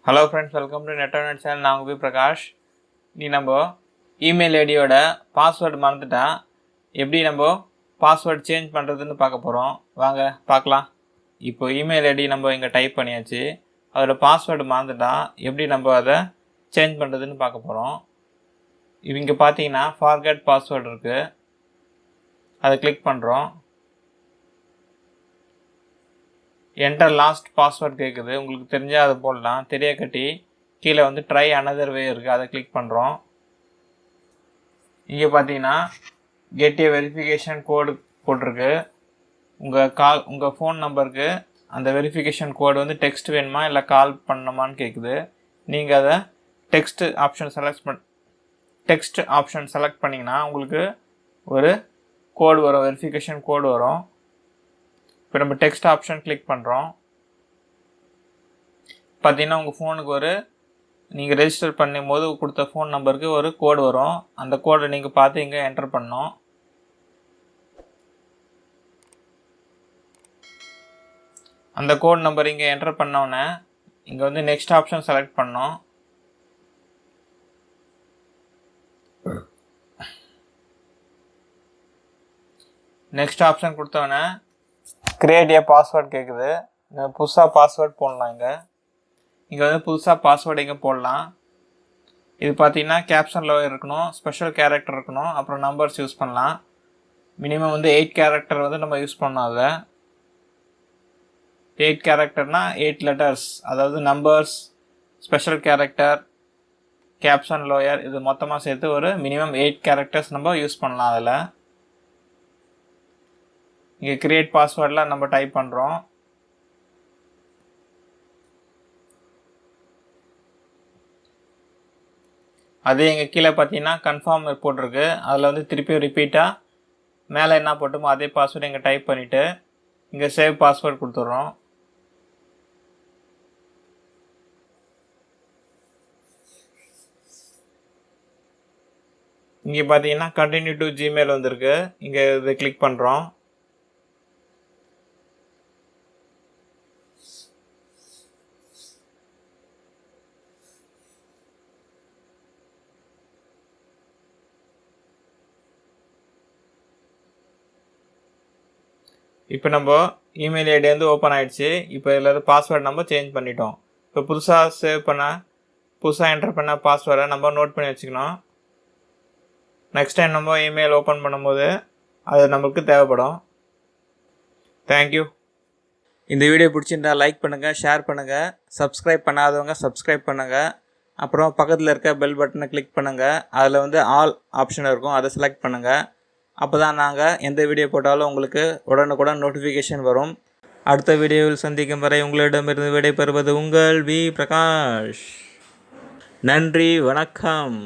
Hello friends, welcome to net channel. நான் உங்கள் பிரகாஷ். நீ நம்ம இமெயில் ஐடியோட பாஸ்வேர்டு மறந்துட்டா எப்படி நம்ம பாஸ்வேர்டு சேஞ்ச் பண்ணுறதுன்னு பார்க்க போகிறோம். வாங்க பார்க்கலாம். இப்போ இமெயில் ஐடி நம்ம இங்கே டைப் பண்ணியாச்சு. அதோட பாஸ்வேர்டு மறந்துட்டா எப்படி நம்ம அதை சேஞ்ச் பண்ணுறதுன்னு பார்க்க போகிறோம். இங்கே பார்த்தீங்கன்னா ஃபார்கெட் பாஸ்வேர்டு இருக்குது, அதை கிளிக் பண்ணுறோம். என்டர் லாஸ்ட் பாஸ்வேர்ட் கேட்குது. உங்களுக்கு தெரிஞ்சால் அதை போடலாம். தெரியக்கட்டி கீழே வந்து ட்ரை அனதர் வே இருக்குது, அதை கிளிக் பண்ணுறோம். இங்கே பார்த்தீங்கன்னா கெட் ஏ வெரிஃபிகேஷன் கோடு போட்டிருக்கு. உங்கள் ஃபோன் நம்பருக்கு அந்த வெரிஃபிகேஷன் கோடு வந்து டெக்ஸ்ட் வேணுமா இல்லை கால் பண்ணணுமான்னு கேட்குது. நீங்கள் அதை டெக்ஸ்ட் ஆப்ஷன் செலக்ட் பண்ணிங்கன்னா உங்களுக்கு ஒரு கோடு வரும், வெரிஃபிகேஷன் கோடு வரும். இப்போ நம்ம டெக்ஸ்ட் ஆப்ஷன் கிளிக் பண்ணுறோம். பார்த்தீங்கன்னா உங்கள் ஃபோனுக்கு நீங்கள் ரெஜிஸ்டர் பண்ணும்போது கொடுத்த ஃபோன் நம்பருக்கு ஒரு கோடு வரும். அந்த கோடை நீங்கள் பார்த்து இங்கே என்டர் பண்ணணும். அந்த கோட் நம்பர் இங்கே என்டர் பண்ணோன்னே இங்கே வந்து நெக்ஸ்ட் ஆப்ஷன் செலக்ட் பண்ணோம். நெக்ஸ்ட் ஆப்ஷன் கொடுத்தோன்னே கிரியேட் ஏ பாஸ்வேர்ட் கேட்குது. புதுசாக பாஸ்வேர்ட் போடலாம். இங்கே வந்து புதுசாக பாஸ்வேர்டு இங்கே போடலாம். இது பார்த்தீங்கன்னா கேப்ஷனில் இருக்கணும், ஸ்பெஷல் கேரக்டர் இருக்கணும், அப்புறம் நம்பர்ஸ் யூஸ் பண்ணலாம். மினிமம் வந்து 8 கேரக்டர் வந்து நம்ம யூஸ் பண்ணோம். அதை 8 கேரக்டர்னால் 8 லெட்டர்ஸ், அதாவது numbers, special character, caption lower, இது மொத்தமாக சேர்த்து ஒரு மினிமம் 8 கேரக்டர்ஸ் நம்ம யூஸ் பண்ணலாம். அதில் இங்கே கிரியேட் பாஸ்வேர்டில் நம்ம டைப் பண்ணுறோம். அதே இங்கே கீழே பார்த்தீங்கன்னா கன்ஃபார்ம் போட்டிருக்கு. அதில் வந்து திருப்பியும் ரிப்பீட்டாக மேலே என்ன போட்டுமோ அதே பாஸ்வேர்டு இங்கே டைப் பண்ணிவிட்டு இங்கே சேவ் பாஸ்வேர்டு கொடுத்துட்றோம். இங்கே பார்த்தீங்கன்னா கண்டினியூ டு ஜிமெயில் வந்திருக்கு. இங்கே இதை கிளிக் பண்ணுறோம். இப்போ நம்ம இமெயில் ஐடி வந்து ஓப்பன் ஆகிடுச்சு. இப்போ இதில் பாஸ்வேர்டு நம்ம சேஞ்ச் பண்ணிட்டோம். இப்போ புதுசாக என்டர் பண்ண பாஸ்வேர்டை நம்ம நோட் பண்ணி வச்சுக்கணும். நெக்ஸ்ட் டைம் நம்ம இமெயில் ஓப்பன் பண்ணும்போது அது நம்மளுக்கு தேவைப்படும். தேங்க்யூ. இந்த வீடியோ பிடிச்சிருந்தா லைக் பண்ணுங்கள், ஷேர் பண்ணுங்கள், சப்ஸ்கிரைப் பண்ணாதவங்க சப்ஸ்கிரைப் பண்ணுங்கள். அப்புறம் பக்கத்தில் இருக்க பெல் பட்டனை கிளிக் பண்ணுங்கள். அதில் வந்து ஆல் ஆப்ஷன் இருக்கும், அதை செலக்ட் பண்ணுங்கள். அப்போ தான் நாங்கள் எந்த வீடியோ போட்டாலும் உங்களுக்கு உடனுக்குடன் நோட்டிஃபிகேஷன் வரும். அடுத்த வீடியோவில் சந்திக்கும் வரை உங்களிடமிருந்து விடைபெறுவது உங்கள் பிரகாஷ். நன்றி, வணக்கம்.